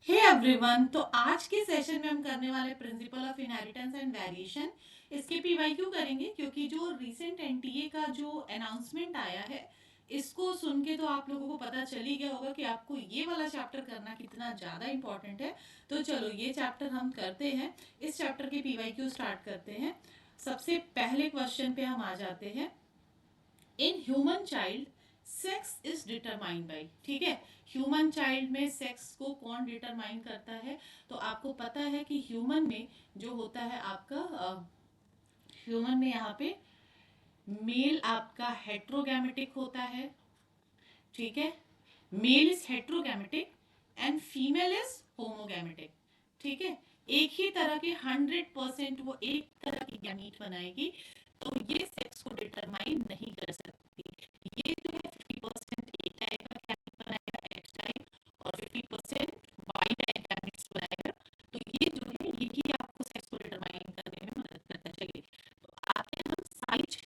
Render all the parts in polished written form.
Hey everyone, तो आज के सेशन में हम करने वाले principal of inheritance and variation. इसके पीवाईक्यू करेंगे क्योंकि जो रिसेंट एनटीए का जो अनाउंसमेंट आया है इसको सुन के तो आप लोगों को पता चल ही गया होगा कि आपको ये वाला चैप्टर करना कितना ज़्यादा इंपॉर्टेंट है। तो चलो ये चैप्टर हम करते हैं। इस चैप्टर के पीवाईक्यू स्टार्ट करते हैं। सबसे पहले क्वेश्चन पे हम आ जाते हैं। In human child sex is determined by, ठीक है। ह्यूमन चाइल्ड में सेक्स को कौन डिटरमाइन करता है? तो आपको पता है कि ह्यूमन में जो होता है आपका ह्यूमन में यहाँ पे मेल आपका हेट्रोगैमेटिक होता है, ठीक है। Male is heterogametic and female is homogametic, ठीक है। एक ही तरह के 100% वो एक तरह की गैमीट बनाएगी, तो ये सेक्स को डिटरमाइन नहीं कर सकती। ये जो है 50% एक टाइप का गैमीट बनाएगा एक्स टाइप और 50% वाई टाइप गैमीट्स बनाएगा। तो ये जो है यही आपको सेक्स को डिटरमाइन करने में मदद करता है। चलिए तो आते हैं हम size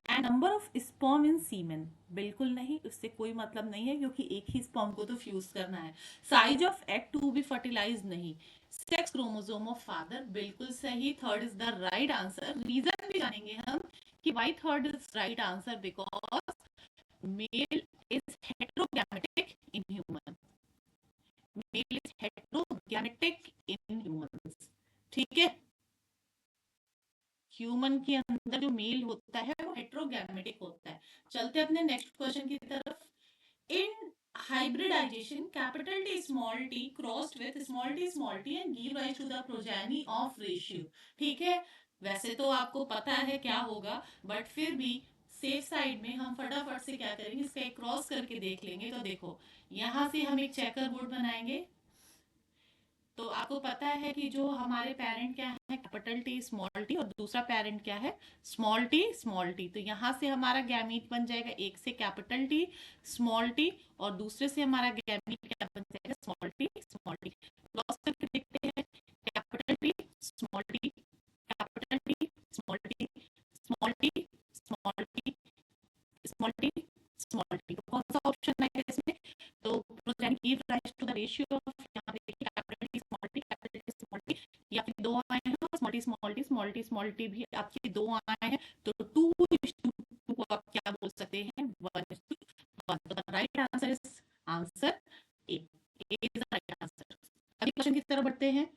and number of sperm in semen. बिल्कुल नहीं, उससे कोई मतलब नहीं है क्योंकि एक ही स्पर्म को तो फ्यूज करना है। Size of egg to be fertilize नहीं। सेक्स क्रोमोसोम ऑफ फादर, बिल्कुल सही, third is the right answer. Reason भी जानेंगे हम कि why third is right answer, because male is heterogametic in human. Male is heterogametic in humans, ठीक है। Human के अंदर जो मेल होता है वो हेट्रोगैमेटिक होता है। चलते अपने नेक्स्ट क्वेश्चन की तरफ। इन hybridization capital T small t crossed with small t and give rise to the progeny of ratio, ठीक है। वैसे तो आपको पता है क्या होगा, बट फिर भी सेफ साइड में हम फटाफट से क्या करेंगे, इसका एक क्रॉस करके देख लेंगे। तो देखो यहाँ से हम एक चेकर बोर्ड बनाएंगे। तो आपको पता है कि जो हमारे पेरेंट क्या है, कैपिटल टी स्मॉल टी, और दूसरा पेरेंट क्या है, स्मॉल टी। तो यहाँ से हमारा गैमीट बन जाएगा, एक से कैपिटल टी स्मॉल टी और दूसरे से हमारा गैमीट क्या बन जाएगा, small T small T. Cross करके देखते हैं, capital T small T, capital T small T, small T small T, small T small T. तो कौन सा ऑप्शन आएगा इसमें? तो progeny give rise to the ratio of, यहाँ पे देखिए capital T small T, capital T small T, ये आपके दो आए हैं, और small T small T small T small T भी आपके दो आए हैं। तो 2:2 को आप क्या बोल सकते हैं, 1:1। तो the right answer is answer A. A is the right answer. अगले क्वेश्चन की तरफ बढ़ते हैं।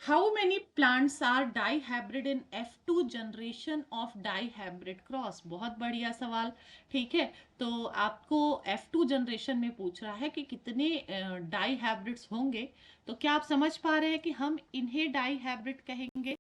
How many plants are dihybrid in F2 generation of dihybrid cross? बहुत बढ़िया सवाल, ठीक है। तो आपको F2 जनरेशन में पूछ रहा है कि कितने डाईहाइब्रिड्स होंगे। तो क्या आप समझ पा रहे हैं कि हम इन्हें डाईहाइब्रिड कहेंगे?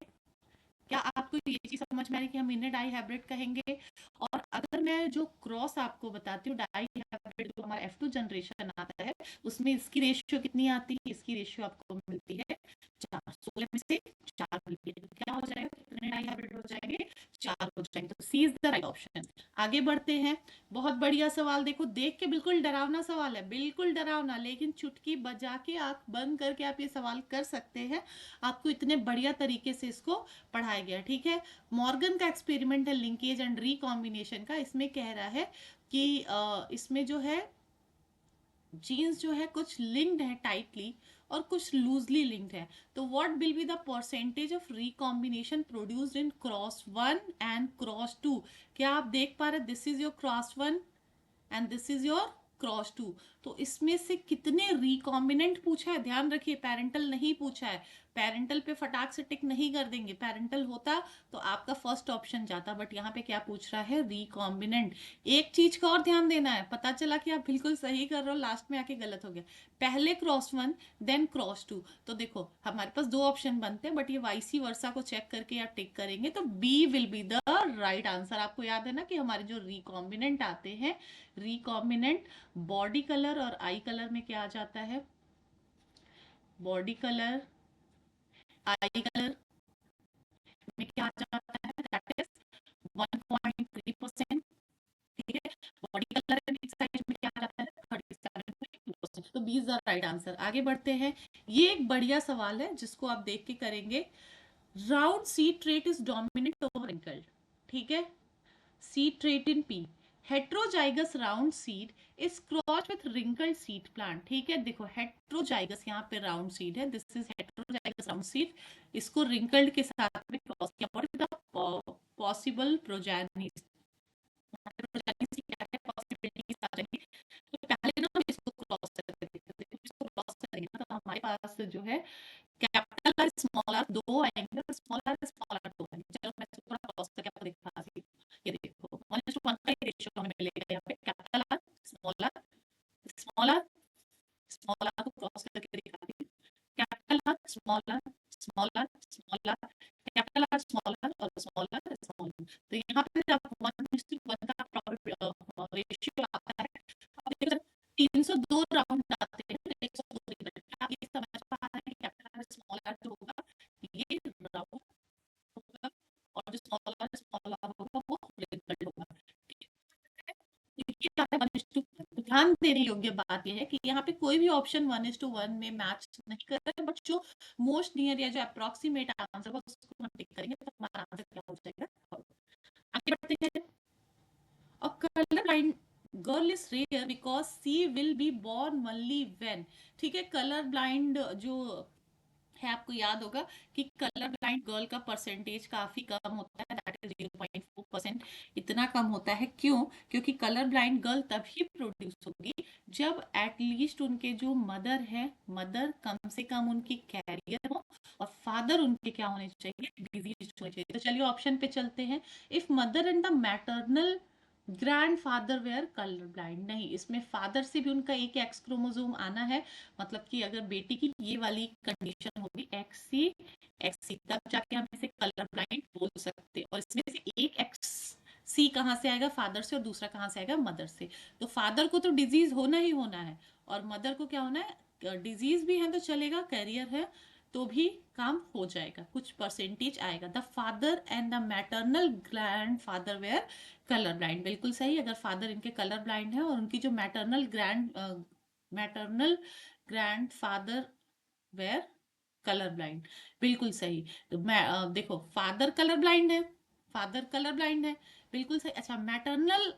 क्या आपको ये चीज समझ में आ रही है कि हम इन्हें डाईहाइब्रिड कहेंगे? और अगर मैं जो क्रॉस आपको बताती हूँ, डाईहाइब्रिड जो हमारा F2 जनरेशन आता है उसमें इसकी रेशियो कितनी आती है? इसकी रेशियो आपको मिलती है 4। 16 में से 4 मिलती है, तो क्या हो जाएगा, कितने डाईहाइब्रिड हो जाएंगे, 4 हो जाएंगे। तो सी इज द राइट ऑप्शन। आगे बढ़ते हैं। बहुत बढ़िया सवाल, देखो देख के बिल्कुल डरावना सवाल है, बिल्कुल डरावना, लेकिन चुटकी बजा के आंख बंद करके आप ये सवाल कर सकते हैं। आपको इतने बढ़िया तरीके से इसको पढ़ाया गया, ठीक है। मॉर्गन का एक्सपेरिमेंट है लिंकेज एंड रिकॉम्बिनेशन का। इसमें कह रहा है कि इसमें जो है जीन्स जो है कुछ लिंक्ड है टाइटली और कुछ लूजली लिंक्ड है। तो what will be the percentage of recombination produced in cross 1 and cross 2? क्या आप देख पा रहे, this is your cross 1 and this is your cross 2। तो इसमें से कितने रिकॉम्बिनेंट पूछा है, ध्यान रखिए, पेरेंटल नहीं पूछा है। पेरेंटल पे फटाक से टिक नहीं कर देंगे, पेरेंटल होता तो आपका फर्स्ट ऑप्शन जाता, बट यहाँ पे क्या पूछ रहा है, रिकॉम्बिनेंट। एक चीज का और ध्यान देना है, पता चला कि आप बिल्कुल सही कर रहे हो, लास्ट में आके गलत हो गया। पहले क्रॉस 1 देन क्रॉस 2। तो देखो हमारे पास दो ऑप्शन बनते हैं, बट ये वाइसी वर्सा को चेक करके आप टिक करेंगे तो B will be the right answer. आपको याद है ना कि हमारे जो रिकॉम्बिनेंट आते हैं, रिकॉम्बिनेंट बॉडी कलर और आई कलर में क्या आ जाता है, बॉडी कलर आई कलर में क्या आ जाता है, दैट इज 1.3%, ठीक है। बॉडी कलर साइज में क्या आ जाता है, 37.2%। तो B is the right answer. आगे बढ़ते हैं। ये एक बढ़िया सवाल है जिसको आप देख के करेंगे। Round seed trait is dominant over wrinkled, ठीक है। Seed trait in pea, heterozygous round seed is cross with wrinkled seed plant. ठीक है, देखो हेट्रोजाइगस यहाँ पे राउंड सीड है, this is heterozygous round seed, इसको रिंकल्ड के साथ में क्रॉस किया। What is the possible progeny, progeny क्या है, पॉसिबिलिटीज आ जाएंगी। तो पहले ना हम इसको क्रॉस करके देखते हैं, इसको क्रॉस करेंगे ना तो हमारे पास जो है कैपिटल और स्मॉल आर दो आएंगे, और स्मॉल आर दो आएंगे। चलो मैं इसको थोड़ा क्रॉस करके आपको दिखा दी। ये देखो 1:1 का रेशियो हमें मिलेगा यहाँ पे, capital R small R, small R small R को क्रॉस करके दिखा दी, capital R small R small R small R, capital R small R और स्मॉल आर स्मॉल आर। तो यहाँ पे जब 1:1 का रेशियो आता है, अब देखो 302 राउंड आते हैं, 102 आप ये समझ पा रहे हैं, कैपिटल आर स्मॉल आर जो होगा ये राउंड होगा, और जो स्मॉल आर होगा वो रिजल्ट होगा। तो ध्यान देने योग्य बात यह है कि यहाँ पे कोई भी ऑप्शन 1:1 में मैच नहीं कर रहा है, बट जो मोस्ट नियर या जो अप्रोक्सीमेट आंसर होगा उसको हम टिक करेंगे तो हमारा आंसर क्या हो जाएगा। आगे बढ़ते हैं। A colorblind girl is rare because she will be born only when, ठीक है, कलर ब्लाइंड जो है आपको याद होगा कि कलर ब्लाइंड गर्ल का परसेंटेज काफी कम होता है, दैट इज 0.4%। इतना कम होता है क्यों? क्योंकि कलर ब्लाइंड गर्ल तभी प्रोड्यूस होगी जब एटलीस्ट उनके जो मदर है, मदर कम से कम उनकी कैरियर हो, और फादर उनके क्या होने चाहिए, डिजीज होने चाहिए। तो चलिए ऑप्शन पे चलते हैं। If mother and the maternal grandfather were colour blind, नहीं, इसमें फादर से भी उनका एक एक्स क्रोमोसोम आना है, मतलब कि अगर बेटी की ये वाली कंडीशन होगी एक्स सी तब जाके हम इसे कलर ब्लाइंड बोल सकते हैं। और इसमें से एक एक्स सी कहाँ से आएगा, फादर से, और दूसरा कहाँ से आएगा, मदर से। तो फादर को तो डिजीज होना ही होना है, और मदर को क्या होना है, डिजीज भी है तो चलेगा, कैरियर है तो भी काम हो जाएगा, कुछ परसेंटेज आएगा। The father and the maternal grandfather were colour blind, बिल्कुल सही। अगर फादर इनके कलर ब्लाइंड है और उनकी जो maternal grandfather were colour blind, बिल्कुल सही। तो मैं देखो फादर कलर ब्लाइंड है, फादर कलर ब्लाइंड है, बिल्कुल सही। अच्छा, मैटरनल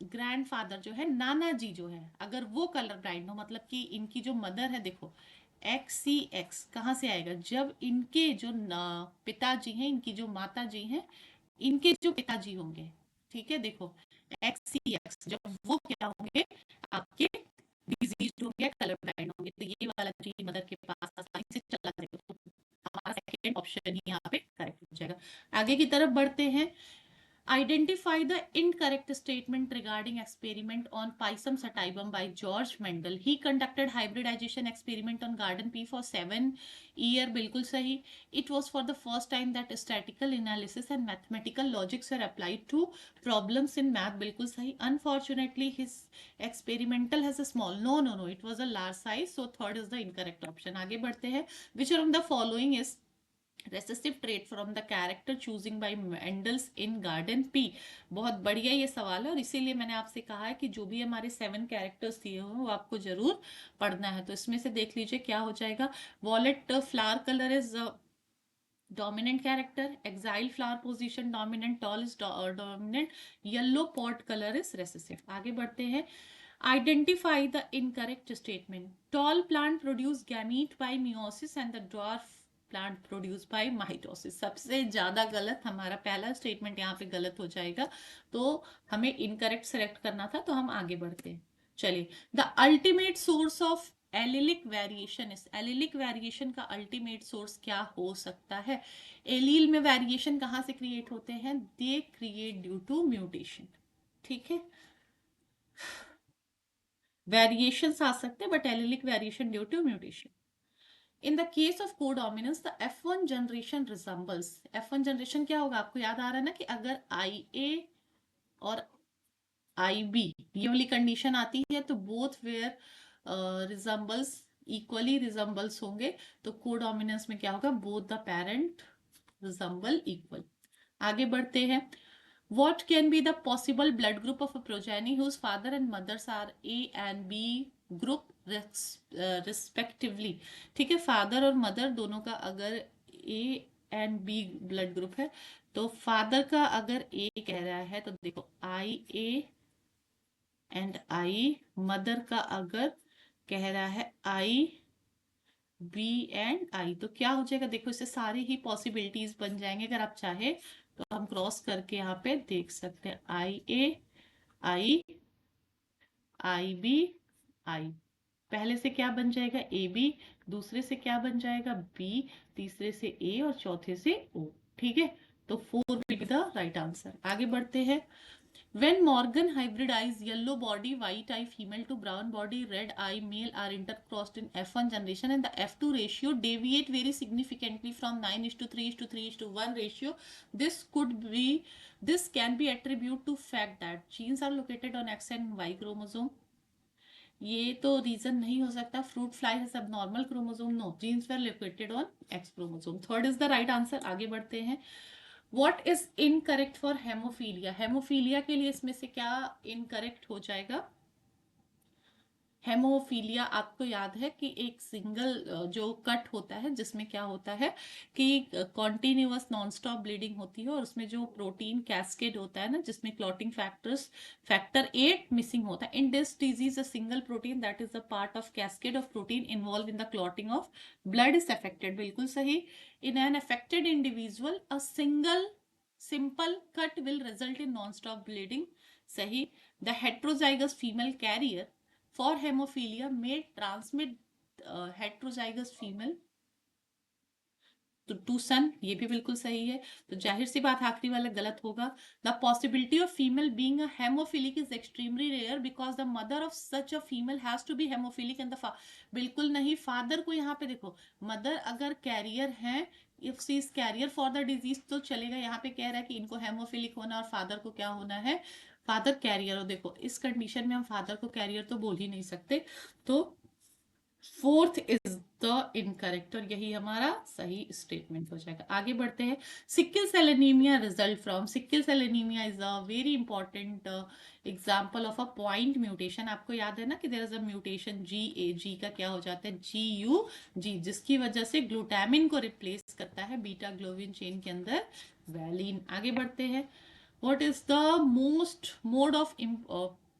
ग्रैंडफादर जो है, नाना जी जो है, अगर वो कलर ब्लाइंड हो, मतलब कि इनकी जो मदर है, देखो XCX कहाँ से आएगा, जब इनके जो पिताजी हैं, इनकी जो माता जी हैं, इनके जो पिताजी होंगे, ठीक है, देखो XCX जब वो क्या होंगे, आपके डिजीज होंगे, कलर ब्लाइंड होंगे, तो ये वाला जी मदर के पास आसानी से चला जाएगा, तो हमारा सेकंड ऑप्शन ही यहाँ पे करेक्ट हो जाएगा। आगे की तरफ बढ़ते हैं। Identify the incorrect statement regarding experiment on Pisum sativum by George Mendel. He conducted hybridization experiment on garden pea for 7 years. बिल्कुल सही. It was for the first time that statistical analysis and mathematical logics were applied to problems in math. बिल्कुल सही. Unfortunately, his experimental has a small. No. It was a large size. So third is the incorrect option. आगे बढ़ते हैं. Which of the following is recessive trait from the character choosing by Mendel's in garden pea? बहुत बढ़िया ये सवाल है, और इसीलिए मैंने आपसे कहा है कि जो भी हमारे 7 कैरेक्टर्स दिए हुए वो आपको जरूर पढ़ना है। तो इसमें से देख लीजिए क्या हो जाएगा। Wallet flower colour is dominant character, exile flower position dominant, tall is dominant, yellow pot color is recessive। आगे बढ़ते हैं। Identify the incorrect statement. Tall plant produce gamete by meiosis and the dwarf plant produce by mitosis। सबसे ज्यादा गलत हमारा पहला statement यहाँ पे गलत हो जाएगा, तो हमें इनकरेक्ट सेलेक्ट करना था, तो हम आगे बढ़ते हैं। चलिए, the ultimate source of allylic variation, इस एलिलिक वेरिएशन का अल्टीमेट सोर्स क्या हो सकता है? एलील में वेरिएशन कहाँ से क्रिएट होते हैं? They create due to mutation, ठीक है, वेरिएशन आ सकते हैं, but allelic variation due to mutation. In the case of codominance the F1 generation resembles, F1 generation क्या होगा, आपको याद आ रहा है ना कि अगर IA और IB ये वाली कंडीशन आती है तो both where resembles, equally resembles होंगे, तो कोडोमिनेंस में क्या होगा, both the parent resemble equal. आगे बढ़ते हैं। What can be the possible blood group of a progeny whose father and mothers are A and B group respectively? ठीक है, फादर और मदर दोनों का अगर A and B blood group है, तो फादर का अगर ए कह रहा है तो देखो आई ए एंड आई, मदर का अगर कह रहा है आई बी एंड आई, तो क्या हो जाएगा, देखो इससे सारी ही पॉसिबिलिटीज बन जाएंगे। अगर आप चाहे तो हम क्रॉस करके यहाँ पे देख सकते हैं, आई ए आई, आई बी आई, पहले से क्या बन जाएगा ए बी, दूसरे से क्या बन जाएगा बी, तीसरे से ए और चौथे से ओ। ठीक है, तो 4 will be the right answer. आगे बढ़ते हैं। When Morgan hybridized yellow body, white eye female to brown body, red eye male are intercrossed in F1 generation and the F2 ratio deviate very significantly from 9:3 to 3:1 ratio. This could be, this can be attributed to fact that genes are located on X and Y chromosome. ये तो reason नहीं हो सकता। Fruit fly है सब normal chromosome, no, genes were located on X chromosome. Third is the right answer. आगे बढ़ते हैं। What is incorrect for haemophilia? Haemophilia के लिए इसमें से क्या इनकरेक्ट हो जाएगा? हेमोफीलिया आपको याद है कि एक सिंगल जो कट होता है जिसमें क्या होता है कि कॉन्टिन्यूअस नॉन स्टॉप ब्लीडिंग होती है और उसमें जो प्रोटीन कैस्केड होता है ना, जिसमें क्लॉटिंग फैक्टर 8 मिसिंग होता है। In this disease a single protein that is a part of cascade of protein involve in the clotting of blood is affected. बिल्कुल सही। In an affected individual a single simple cut will result in non stop bleeding. सही। The heterozygous female carrier for hemophilia may transmit heterozygous female to son, ये भी बिल्कुल सही है। तो जाहिर सी बात आखिरी वाला गलत होगा। The possibility of female being a haemophilic is extremely rare because the mother of such a female has to be haemophilic and the बिल्कुल नहीं। फादर को यहाँ पे देखो, मदर अगर कैरियर है, if she is carrier for the disease तो चलेगा। यहाँ पे कह रहा है कि इनको हेमोफिलिक होना और फादर को क्या होना है, फादर कैरियर। और देखो इस कंडीशन में हम फादर को कैरियर तो बोल ही नहीं सकते, तो फोर्थ इज द इनकरेक्ट और यही हमारा सही स्टेटमेंट हो जाएगा। आगे बढ़ते हैं। Sickle cell anaemia result from, sickle cell anaemia is a very important example of a point mutation. आपको याद है ना कि there is a mutation G A, G का क्या हो जाता है जी यू जी, जिसकी वजह से ग्लूटामिन को रिप्लेस करता है बीटा ग्लोबिन चेन के अंदर वैलिन। आगे बढ़ते हैं। What is the most mode of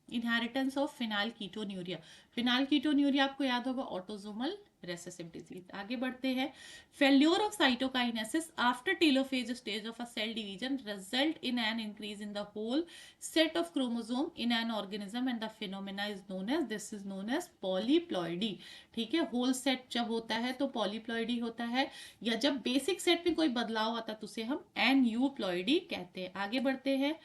inheritance of phenylketonuria? Phenylketonuria आपको याद होगा ऑटोसोमल रेसेसिव डिजीज। आगे बढ़ते हैं। Failure of cytokinesis after telophase stage of a cell division result in an increase in the whole set of chromosome in an organism and the phenomena is known as, this is known as polyploidy. ठीक है, whole set जब होता है तो polyploidy होता है, या जब बेसिक सेट में कोई बदलाव आता है तो उसे हम एन यू प्लॉइडी कहते हैं। आगे बढ़ते हैं।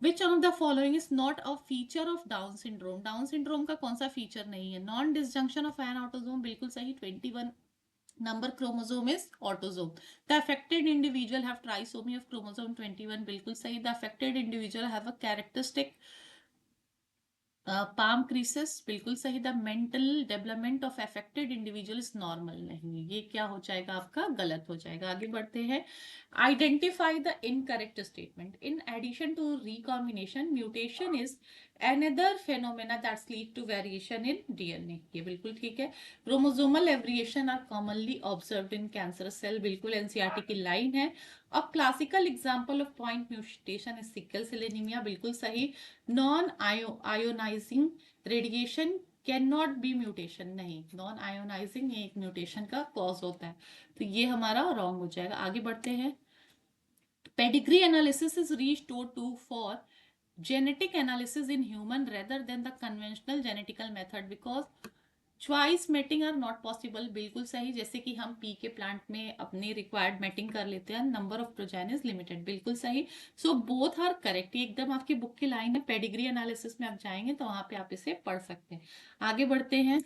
Which one of the following is not a feature of Down syndrome? Down syndrome का कौन सा फीचर नहीं है? Non disjunction of an autosome, बिल्कुल सही। 21 number chromosome is autosome. The affected individual have trisomy of chromosome 21, बिल्कुल सही। The affected individual have a characteristic palm creases, बिल्कुल सही। The mental development of affected individual is normal, नहीं, ये क्या हो जाएगा आपका, गलत हो जाएगा। आगे बढ़ते हैं। Identify the incorrect statement. In addition to recombination mutation is another phenomena that lead to variation in DNA, ये बिल्कुल ठीक है। Chromosomal variation are commonly observed in cancerous cell, बिल्कुल एनसीईआरटी की लाइन है। अब classical example of point mutation is sickle cell anaemia, बिल्कुल सही। Non ionizing radiation can not be mutation, नहीं, नॉन आयोनाइजिंग ये एक म्यूटेशन का कॉज होता है, तो ये हमारा रॉन्ग हो जाएगा। आगे बढ़ते हैं। Pedigree analysis is restored to for genetic analysis in human rather than the conventional genetical method because choice mating are not possible, बिल्कुल सही। जैसे कि हम पी के प्लांट में अपनी रिक्वायर्ड मैटिंग कर लेते हैं, नंबर ऑफ प्रोजेनिस लिमिटेड, बिल्कुल सही। सो बोथ आर करेक्ट, ये एकदम आपकी बुक की लाइन है। पेडिग्री एनालिसिस में आप जाएंगे तो वहां पे आप इसे पढ़ सकते हैं। आगे बढ़ते हैं।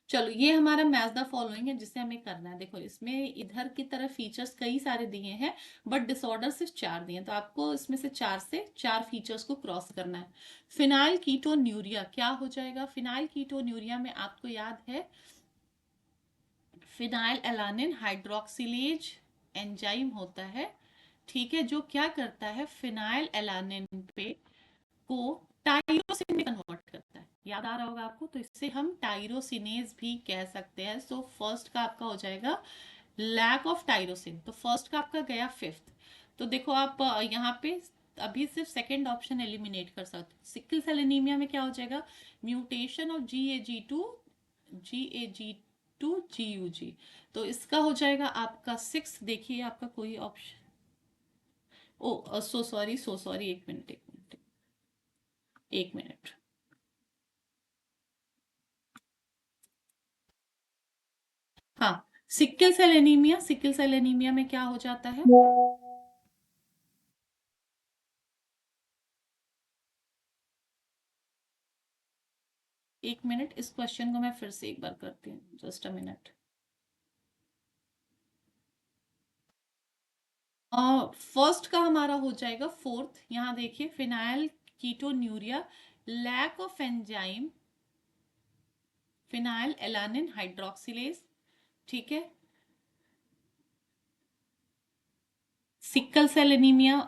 चलो ये हमारा मैच द फॉलोइंग है जिसे हमें करना है। देखो इसमें इधर की तरफ फीचर्स कई सारे दिए हैं बट डिसऑर्डर सिर्फ 4 दिए हैं, तो आपको इसमें से 4 से 4 फीचर्स को क्रॉस करना है। फिनाइल कीटोन्यूरिया क्या हो जाएगा? फिनाइल कीटोन्यूरिया में आपको याद है फिनाइल एलानिन हाइड्रोक्सिलेज एंजाइम होता है, ठीक है, जो क्या करता है फिनाइल एलानिन पे को टाइरोसिन में कन्वर्ट करता है। याद आ रहा होगा आपको, तो इससे हम टाइरोसिनेज भी कह सकते हैं। सो फर्स्ट का आपका हो जाएगा लैक ऑफ टायरोसिन, तो फर्स्ट का आपका गया फिफ्थ। तो देखो आप यहाँ पे अभी सिर्फ सेकेंड ऑप्शन एलिमिनेट कर सकते हो। सिकल सेल एनीमिया में क्या हो जाएगा, म्यूटेशन ऑफ GAG2 तो इसका हो जाएगा आपका सिक्स। देखिए आपका कोई ऑप्शन, ओ सो सॉरी, एक मिनट। हाँ, सिकल सेल एनीमिया में क्या हो जाता है, एक मिनट, इस क्वेश्चन को मैं फिर से एक बार करती हूँ, जस्ट अ मिनट। फर्स्ट का हमारा हो जाएगा फोर्थ, यहाँ देखिए phenylketonuria, lack of enzyme phenylalanine hydroxylase, ठीक है। Sickle cell anaemia,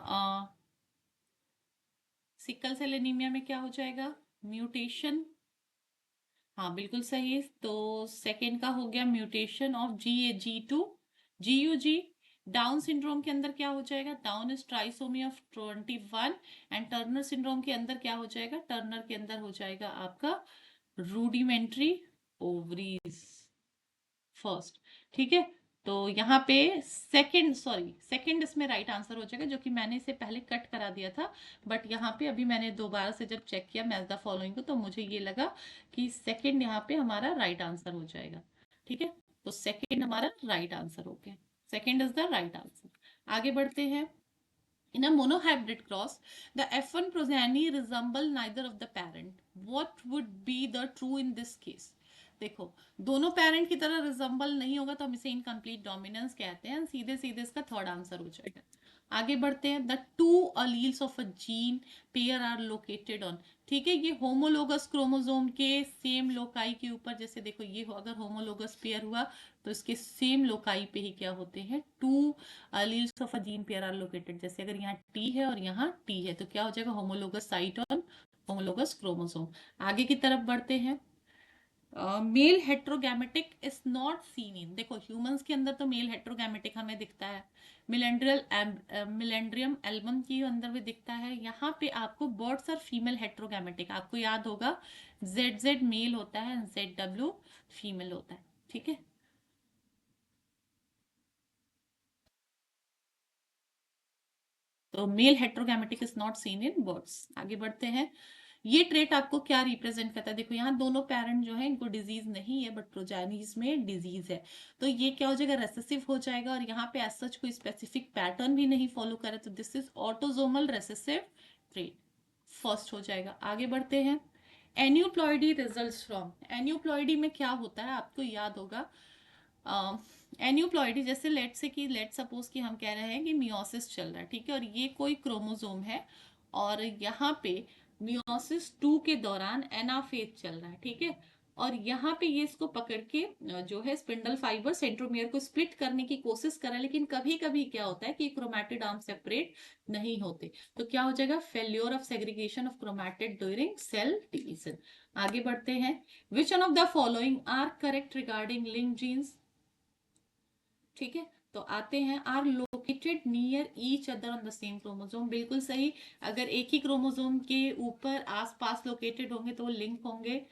sickle cell anaemia में क्या हो जाएगा, म्यूटेशन, हाँ बिल्कुल सही है। तो सेकेंड का हो गया mutation of GAG2 GUG। Down syndrome के अंदर क्या हो जाएगा, down is trisomy of 21, and Turner syndrome के अंदर क्या हो जाएगा, टर्नर के अंदर हो जाएगा आपका रूडिमेंट्री ओवरीज फर्स्ट, ठीक है। तो यहाँ पे सेकंड इसमें राइट आंसर हो जाएगा, जो कि मैंने इसे पहले कट करा दिया था, बट यहाँ पे अभी मैंने दोबारा से जब चेक किया मैच द फॉलोइंग को, तो मुझे ये लगा कि सेकंड यहाँ पे हमारा राइट आंसर हो जाएगा, ठीक है। तो सेकंड हमारा राइट आंसर हो गया, second is the right answer. आगे बढ़ते हैं। In a monohybrid cross, the F1 progeny resemble neither of the parent. What would be the true in this case? देखो, दोनों पेरेंट की तरह रिजम्बल नहीं होगा तो हम इसे इनकम्प्लीट डोमिनेंस कहते हैं, सीधे सीधे इसका थर्ड आंसर हो जाएगा। आगे बढ़ते हैं। The two alleles of a gene pair are located on, ठीक है, ये होमोलोगस क्रोमोसोम के सेम लोकाई के ऊपर, जैसे देखो ये अगर होमोलोगस पेयर हुआ तो इसके सेम लोकाई पे ही क्या होते हैं, two alleles of a gene pair are located. जैसे अगर यहाँ टी है और यहाँ टी है तो क्या हो जाएगा, homologous site on homologous chromosome. आगे की तरफ बढ़ते हैं। Male heterogametic is not seen in, देखो ह्यूमंस के अंदर तो मेल हेट्रोगैमेटिक हमें दिखता है, मिलेंड्रियम एल्बम के अंदर भी दिखता है। यहाँ पे आपको बर्ड्स और फीमेल हेट्रोगैमेटिक, आपको याद होगा जेड मेल होता है, ZW फीमेल होता है, ठीक है। तो male heterogametic is not seen in birds. आगे बढ़ते हैं। ये ट्रेट आपको क्या रिप्रेजेंट करता है, देखो यहाँ दोनों पेरेंट जो है इनको डिजीज नहीं है बट प्रोजेनीज में डिजीज है, तो ये क्या हो जाएगा, रेसेसिव हो जाएगा, और यहाँ पे एज सच कोई स्पेसिफिक पैटर्न भी नहीं फॉलो करे, तो this is autosomal recessive trait, first हो जाएगा। आगे बढ़ते हैं। एन्यूप्लॉइडी रिजल्ट फ्रॉम, एन्यूप्लॉइडी में क्या होता है आपको याद होगा, एन्यूप्लॉइडी जैसे लेट सपोज कि हम कह रहे हैं कि मियोसिस चल रहा है, ठीक है, और ये कोई क्रोमोसोम है, और यहाँ पे मियोसिस 2 के दौरान एनाफेज चल रहा है, ठीक है, और यहाँ पे ये इसको पकड़ के जो है स्पिंडल फाइबर सेंट्रोमियर को स्प्लिट करने की कोशिश कर रहा है, लेकिन कभी कभी क्या होता है कि क्रोमैटिड आर्म सेपरेट नहीं होते, तो क्या हो जाएगा, failure of segregation of chromatid during cell division. आगे बढ़ते हैं। Which one of the following are correct regarding link genes, ठीक है, तो आते हैं। Are located near each other on the same chromosome, बिल्कुल सही, अगर एक ही क्रोमोसोम के ऊपर आसपास लोकेटेड होंगे तो वो लिंक होंगे।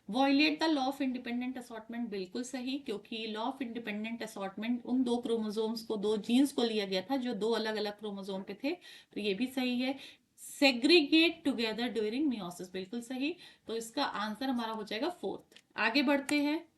Violate the law of independent assortment, बिल्कुल सही, क्योंकि लॉ ऑफ इंडिपेंडेंट असॉर्टमेंट उन दो क्रोमोसोम्स को, दो जीन्स को लिया गया था जो दो अलग अलग क्रोमोसोम पे थे, तो ये भी सही है। सेग्रीगेट टुगेदर ड्यूरिंग मियोसिस, बिल्कुल सही, तो इसका आंसर हमारा हो जाएगा फोर्थ। आगे बढ़ते हैं।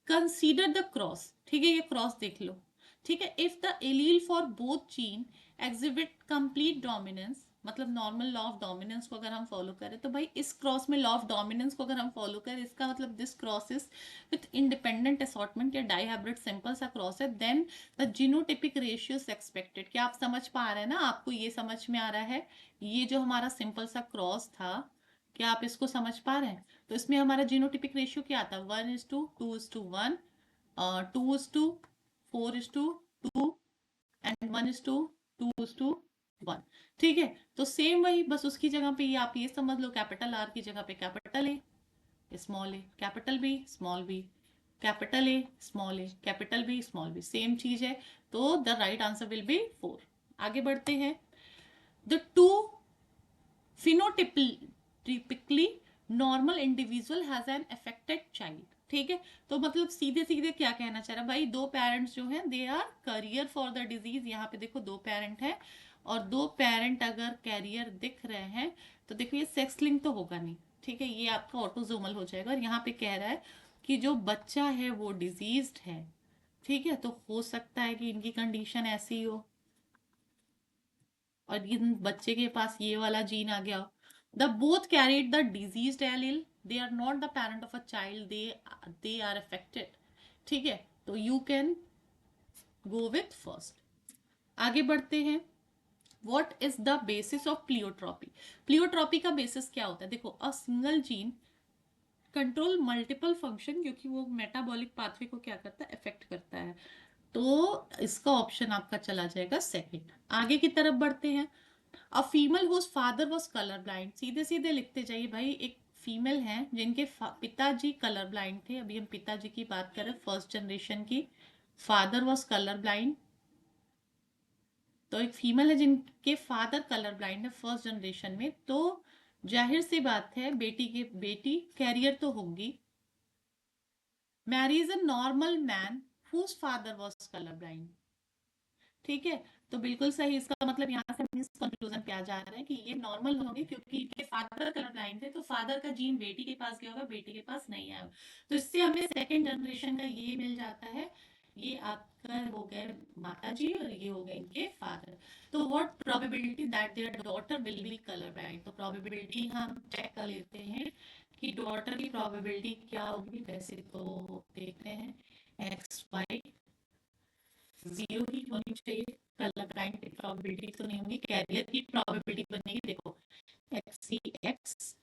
कंसीडर द क्रॉस, ठीक है, ये क्रॉस देख लो, ठीक है, if the allele for both gene exhibit complete dominance, मतलब नॉर्मल लॉ ऑफ डोमिनेंस को अगर हम फॉलो करें, तो भाई इस क्रॉस में लॉ ऑफ डोमिनेंस को अगर हम फॉलो करें, इसका मतलब this cross is with independent assortment या डाईहाइब्रिड सिंपल सा क्रॉस है, then the genotypic ratio expected. क्या आप समझ पा रहे हैं ना, आपको ये समझ में आ रहा है, ये जो हमारा सिंपल सा क्रॉस था, क्या आप इसको समझ पा रहे हैं, तो इसमें हमारा जीनोटिपिक रेशियो क्या आता है, 1:2:1, 2:4:2 एंड 1:2:1, ठीक है। तो सेम वही, बस उसकी जगह पे ये आप ये समझ लो, कैपिटल आर की जगह पे capital A, small A, capital B, small B, capital A small A, capital B small B, same चीज है, तो the right answer will be 4। आगे बढ़ते हैं। The two phenotypically normal individual has an affected child, ठीक है। तो मतलब सीधे सीधे क्या कहना चाह रहा भाई, दो पेरेंट्स जो हैं they are carrier for the disease. यहाँ पे देखो दो पेरेंट हैं और दो पेरेंट अगर कैरियर दिख रहे हैं तो देखो ये सेक्स लिंक तो होगा नहीं, ठीक है, ये आपका ऑटोजोमल हो जाएगा। और यहाँ पे कह रहा है कि जो बच्चा है वो डिजीज्ड है, ठीक है, तो हो सकता है कि इनकी कंडीशन ऐसी हो और इन बच्चे के पास ये वाला जीन आ गया। The both carried the diseased allele, they are not the parent of a child, they are affected, ठीक है, तो you can go with first. आगे बढ़ते हैं। What is the basis of pleiotropy? Pleiotropy का बेसिस क्या होता है? देखो, a single gene control multiple function, क्योंकि वो मेटाबॉलिक पाथवे को क्या करता है, इफेक्ट करता है, तो इसका ऑप्शन आपका चला जाएगा सेकंड। आगे की तरफ बढ़ते हैं। A female whose father was colour blind, सीधे सीधे लिखते जाइए भाई। एक फीमेल है जिनके पिताजी कलर ब्लाइंड थे, अभी हम पिताजी की बात करें फर्स्ट जनरेशन की, फादर वाज कलर ब्लाइंड, तो एक फीमेल है जिनके फादर कलर ब्लाइंड है फर्स्ट जनरेशन में, तो जाहिर सी बात है बेटी कैरियर तो होंगी। Marries a normal man whose father was colour blind, ठीक है, तो बिल्कुल सही। इसका मतलब यहाँ से हम इस कंक्लूजन पे आ जा रहे हैं कि ये नॉर्मल होंगे, क्योंकि इनके फादर कलर ब्लाइंड थे, तो फादर का जीन बेटी के पास गया होगा, बेटी के पास नहीं आया। तो इससे हमें सेकंड जनरेशन का ये मिल जाता है। ये आपका हो गए माता जी और ये हो गए इनके फादर। तो what probability that there daughter will be colour blind, तो प्रोबेबिलिटी हम चेक कर लेते हैं कि डॉटर की प्रोबेबिलिटी क्या होगी। वैसे तो देखते हैं एक्स वाई जीरो ही होनी चाहिए, कलर ब्लाइंड की प्रोबेबिलिटी तो नहीं होगी, कैरियर की प्रोबेबिलिटी बनेगी। देखो एक्स सी एक्स,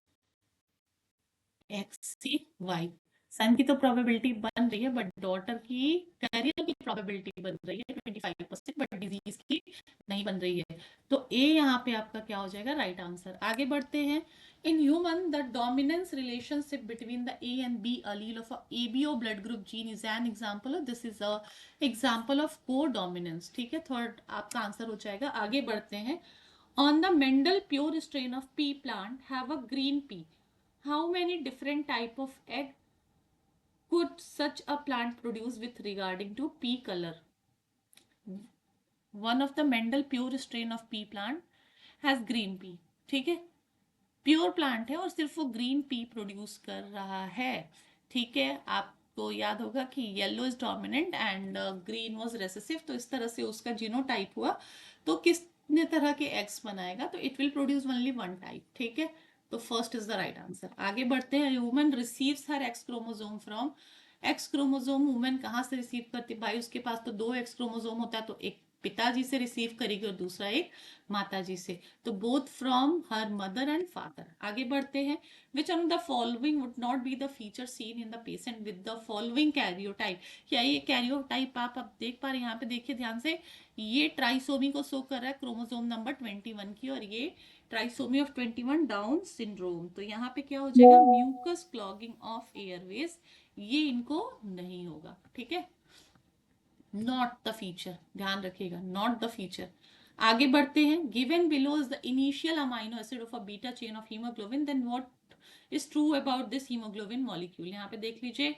एक्स सी वाई, सन की तो प्रोबेबिलिटी बन रही है, बट डॉटर की कैरियर की प्रोबेबिलिटी बन रही है 25%, बट डिजीज की नहीं बन रही है। तो ए यहाँ पे आपका क्या हो जाएगा, राइट आंसर। आगे बढ़ते हैं। In human the dominance relationship between the A and B allele of a ABO blood group gene is an example of this is a example of co-dominance, ठीक है, थर्ड आपका आंसर हो जाएगा। आगे बढ़ते हैं। On the Mendel pure strain of pea plant have a green pea. How many different type of egg could such a plant produce with regarding to pea color? One of the Mendel pure strain of pea plant has green pea, ठीक है, pure plant है और सिर्फ वो green pea produce कर रहा है, ठीक है। आपको याद होगा कि yellow is dominant and green was recessive, तो इस तरह से उसका जीनोटाइप हुआ। तो कितने तरह के एग्स बनाएगा, तो it will produce only one type, ठीक है, तो first is the right answer. आगे बढ़ते हैं। Human receives her x chromosome from, x chromosome women कहाँ से रिसीव करती है भाई, उसके पास तो दो एक्स क्रोमोसोम होता है, तो एक पिताजी से रिसीव करेगी और दूसरा एक माताजी से, तो both from her mother and father. आगे बढ़ते हैं। Which on the following would not be the feature seen in the patient with the following karyotype? क्या ये कैरियोटाइप आप देख पा रहे हैं? यहाँ पे देखिए ध्यान से, ये ट्राइसोमी को शो कर रहा है, क्रोमोसोम नंबर 21 की, और ये ट्राइसोमी ऑफ 21 डाउन सिंड्रोम। तो यहाँ पे क्या हो जाएगा, म्यूकस क्लॉगिंग ऑफ एयरवेज, ये इनको नहीं होगा, ठीक है, नॉट द फीचर, ध्यान रखिएगा, नॉट द फीचर। आगे बढ़ते हैं। Given below is the initial amino acid of a beta chain of haemoglobin, then what is true about this haemoglobin molecule? यहाँ पे देख लीजिए,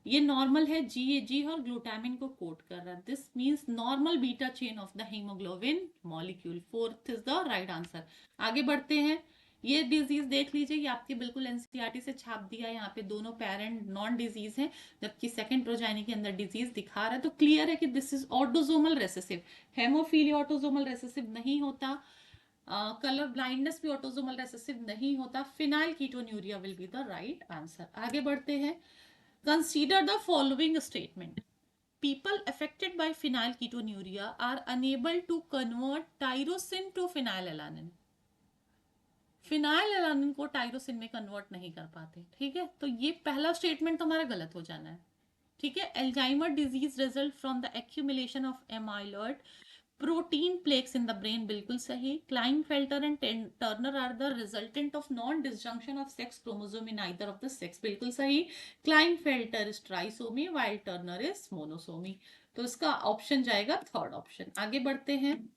ये नॉर्मल है, जी और ग्लूटामिन को कोट कर रहा है, this means normal beta chain of the haemoglobin molecule, fourth is the right answer. आगे बढ़ते हैं। ये डिजीज देख लीजिए, ये आपके बिल्कुल एनसीईआरटी से छाप दिया है, यहाँ पे दोनों पेरेंट नॉन डिजीज है, जबकि सेकंड प्रोजाइनी के अंदर डिजीज दिखा रहा है, तो क्लियर है कि this is autosomal recessive. Haemophilia autosomal recessive नहीं होता, कलर ब्लाइंडनेस भी ऑटोजोमल रेसेसिव नहीं होता, phenyl ketonuria will be the right answer. आगे बढ़ते हैं। Consider the following statement. People affected by phenylketonuria are unable to convert tyrosine to phenylalanine. Phenylalanine को tyrosine में कन्वर्ट नहीं कर पाते, ठीक है, तो ये पहला स्टेटमेंट तो हमारा गलत हो जाना है, ठीक है। Alzheimer disease result from the accumulation of amyloid protein plaques in the brain, बिल्कुल सही। Klinefelter and Turner are the resultant of non disjunction of sex chromosome in either of the sex, बिल्कुल सही। Klinefelter is trisomy while Turner is monosomy. तो इसका option जाएगा third option. आगे बढ़ते हैं।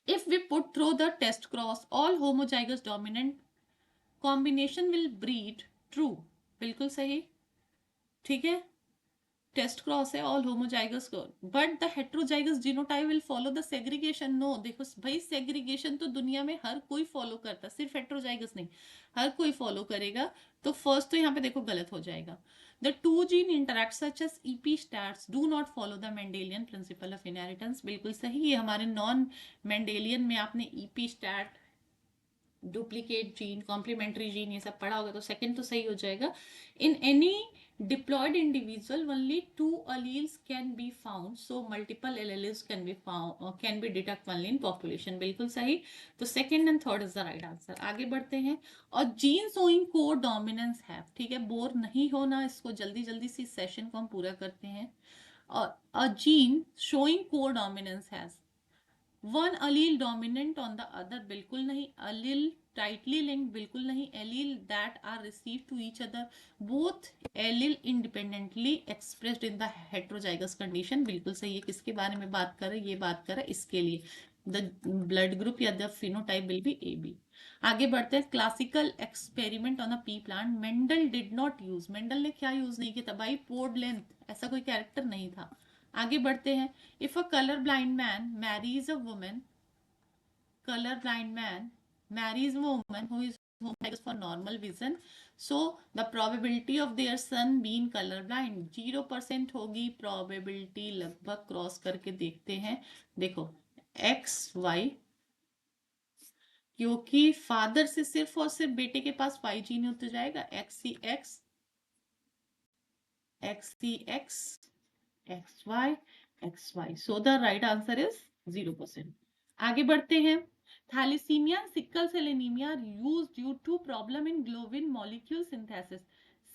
If we put through the test cross all homozygous dominant combination will breed true, बिल्कुल सही, ठीक है। टेस्ट क्रॉस है ऑल होमोजाइगस को, but the heterozygous genotype will follow the segregation. No, देखो भाई सेग्रीगेशन तो दुनिया में हर कोई फॉलो करता, सिर्फ हेट्रोजाइगस नहीं, हर कोई फॉलो करेगा। तो फर्स्ट तो यहाँ पे देखो गलत हो जाएगा। The two gene interact such as epistasis do not follow the Mendelian principle of inheritance, बिल्कुल सही। ये हमारे नॉन मेंडेलियन में आपने epistasis, duplicate gene, complementary gene, ये सब पढ़ा होगा, तो सेकंड तो सही हो जाएगा। In any diploid individual only two alleles can be found, so multiple alleles can be found, can be detected only in population, बिल्कुल सही। तो second and third is the right answer. आगे बढ़ते हैं। और जीन शोइंग को dominance है, ठीक है, बोर नहीं होना, इसको जल्दी जल्दी से सेशन को हम पूरा करते हैं। और a gene showing codominance has one allele dominant on the other, बिल्कुल नहीं। अलील टाइटली लिंक्ड, बिल्कुल नहीं। Allele that are receive to each other, both allele independently expressed in the heterozygous condition, बिल्कुल सही है। किसके बारे में बात कर रहे हैं, ये बात कर रहे हैं इसके लिए, द ब्लड ग्रुप या the phenotype will be A B. आगे बढ़ते हैं। Classical experiment on a pea plant, Mendel did not use, Mendel ने क्या यूज नहीं किया था भाई, पोर्ड लेंथ, ऐसा कोई कैरेक्टर नहीं था। आगे बढ़ते हैं। If a colorblind man marries a woman, colorblind man marries a woman who is homozygous for normal vision, so the probability of their son being colorblind 0% होगी। probability लगभग क्रॉस करके देखते हैं। देखो एक्स वाई, क्योंकि फादर से सिर्फ और सिर्फ बेटे के पास वाई जीन होते जाएगा, X C X, X C X, X Y, X Y, so the right answer is 0%। आगे बढ़ते हैं। Thalassaemia sickle cell anaemia are used due to problem in globin molecule synthesis,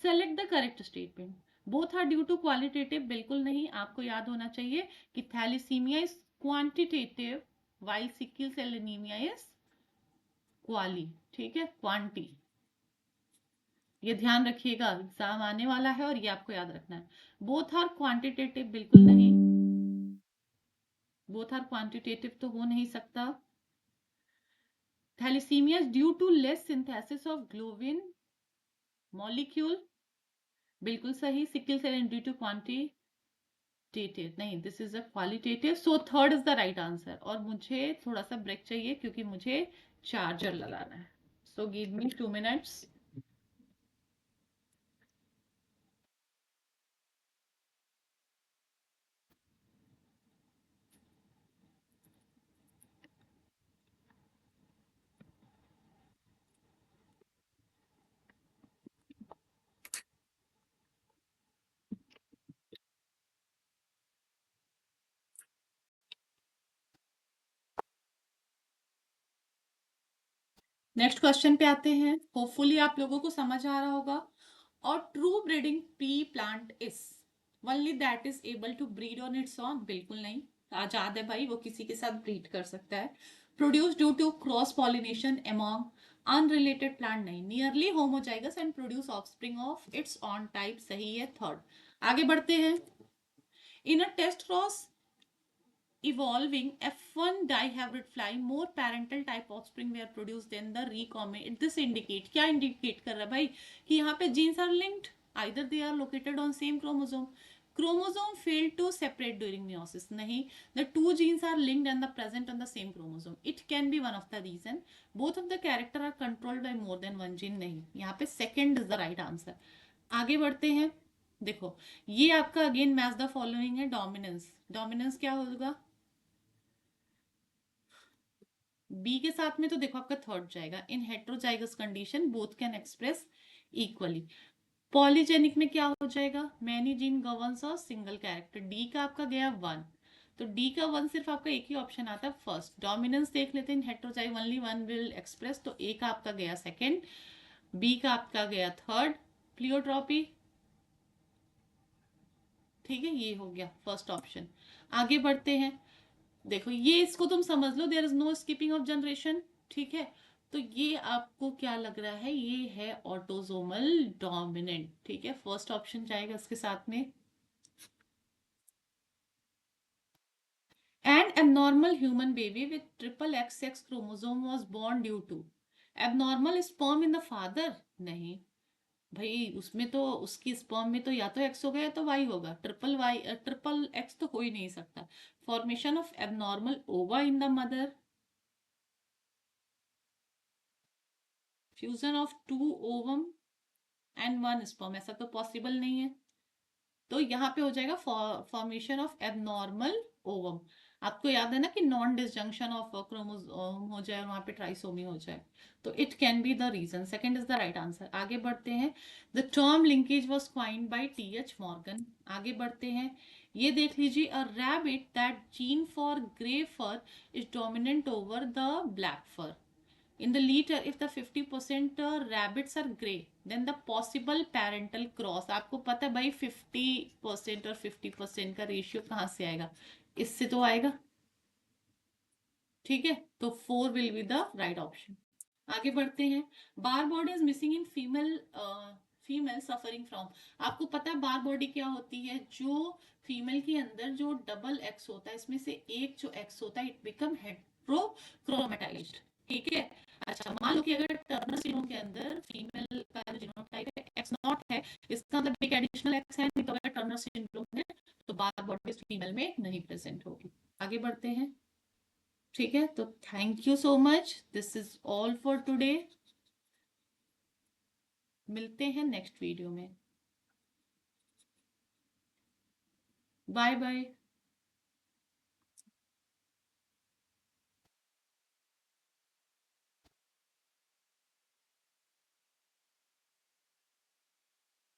select the correct statement. Both are due to qualitative, बिल्कुल नहीं। आपको याद होना चाहिए कि thalassaemia is quantitative while sickle cell anaemia is quali, ठीक है, क्वांटी। ये ध्यान रखिएगा, एग्जाम आने वाला है और ये आपको याद रखना है। बोथ आर क्वांटिटेटिव, बिल्कुल नहीं, बोथ आर क्वांटिटेटिव तो हो नहीं सकता। Thalassaemia due to less synthesis of globin molecule, बिल्कुल सही। Sickle cell due to quantitative, नहीं, this is a qualitative, so third is the right answer. और मुझे थोड़ा सा ब्रेक चाहिए क्योंकि मुझे चार्जर लगाना है, so give me 2 minutes. Next question पे आते हैं। होपफुली आप लोगों को समझ आ रहा होगा। और true breeding pea plant is only that is able to breed on its own, बिल्कुल नहीं। आजाद है भाई, वो किसी के साथ ब्रीड कर सकता है। Produce due to cross pollination among unrelated plant, नहीं। Nearly homozygous and produce offspring of its own type, सही है, थर्ड। आगे बढ़ते हैं। In a test cross evolving F1 dihybrid fly, more parental type offspring were produced than the recombinant. This indicate, क्या indicate कर रहा है भाई, कि यहाँ पे genes are linked, either they are located on same chromosome. Chromosome failed to separate during meiosis, नहीं, the two genes are linked and the present on the same chromosome. It can be one of the reason. Both of the character are controlled by more than one gene, नहीं, यहाँ पे second is the right answer. आगे बढ़ते हैं। देखो ये आपका again match the following है। डोमिनेंस, डोमिनेंस क्या होगा, बी के साथ में, तो देखो आपका थर्ड जाएगा। इन heterozygous condition both can express equally. Polygenic में क्या हो जाएगा, मैनी जीन गवर्न्स और सिंगल कैरेक्टर, डी का आपका गया 1, तो डी का 1 सिर्फ आपका एक ही ऑप्शन आता है फर्स्ट। डोमिनेंस देख लेते हैं, हेट्रोजाइग ओनली वन विल एक्सप्रेस, तो ए का आपका गया सेकंड, बी का आपका गया थर्ड। प्लियोट्रॉपी, ठीक है, ये हो गया फर्स्ट ऑप्शन। आगे बढ़ते हैं। देखो ये इसको तुम समझ लो, there is no skipping of generation, ठीक है। तो ये आपको क्या लग रहा है, ये है ऑटोसोमल डोमिनेंट, ठीक है, फर्स्ट ऑप्शन जाएगा इसके साथ में। An abnormal human baby with triple XX chromosome was born due to abnormal sperm in the father। नहीं भाई, उसमें तो उसकी स्पर्म में तो या तो एक्स होगा या तो वाई होगा, ट्रिपल एक्स तो हो ही नहीं सकता। Formation of abnormal ova in the mother, fusion of two ovum and one sperm, ऐसा तो पॉसिबल नहीं है। तो यहाँ पे हो जाएगा फॉर्मेशन ऑफ एबनॉर्मल ओवम। आपको याद है ना कि नॉन डिसजंक्शन ऑफ क्रोमोसोम हो जाए और वहां पे ट्राइसोमी हो जाए, तो it can be the reason. Second is the right answer. आगे बढ़ते हैं। The term linkage was coined by T H. Morgan. आगे बढ़ते हैं। ये देख लीजिए, a rabbit that gene for grey fur is dominant over the black fur. In the litter, if the 50% rabbits are grey, then the possible parental cross, आपको पता है भाई 50% और 50% का रेशियो कहाँ से आएगा, इससे तो आएगा, ठीक है। तो 4 will be the right option. आगे बढ़ते हैं। Barr body is missing in female suffering from. आपको पता है बार बॉडी क्या होती है, जो फीमेल के अंदर जो डबल एक्स होता है, इसमें से एक जो एक्स होता है इट बिकम हेट्रोक्रोमेटाइज्ड, ठीक है। अच्छा, मान लो कि अगर टर्नर सिंड्रोम के अंदर फीमेल का जीनोटाइप है एक्स नॉट है, इसका मतलब एक एडिशनल एक्स है, नहीं तो अगर टर्नर सिंड्रोम है तो बार बॉडी फीमेल में नहीं प्रेजेंट होगी। आगे बढ़ते हैं, ठीक है। तो thank you so much, this is all for today. मिलते हैं नेक्स्ट वीडियो में। Bye bye.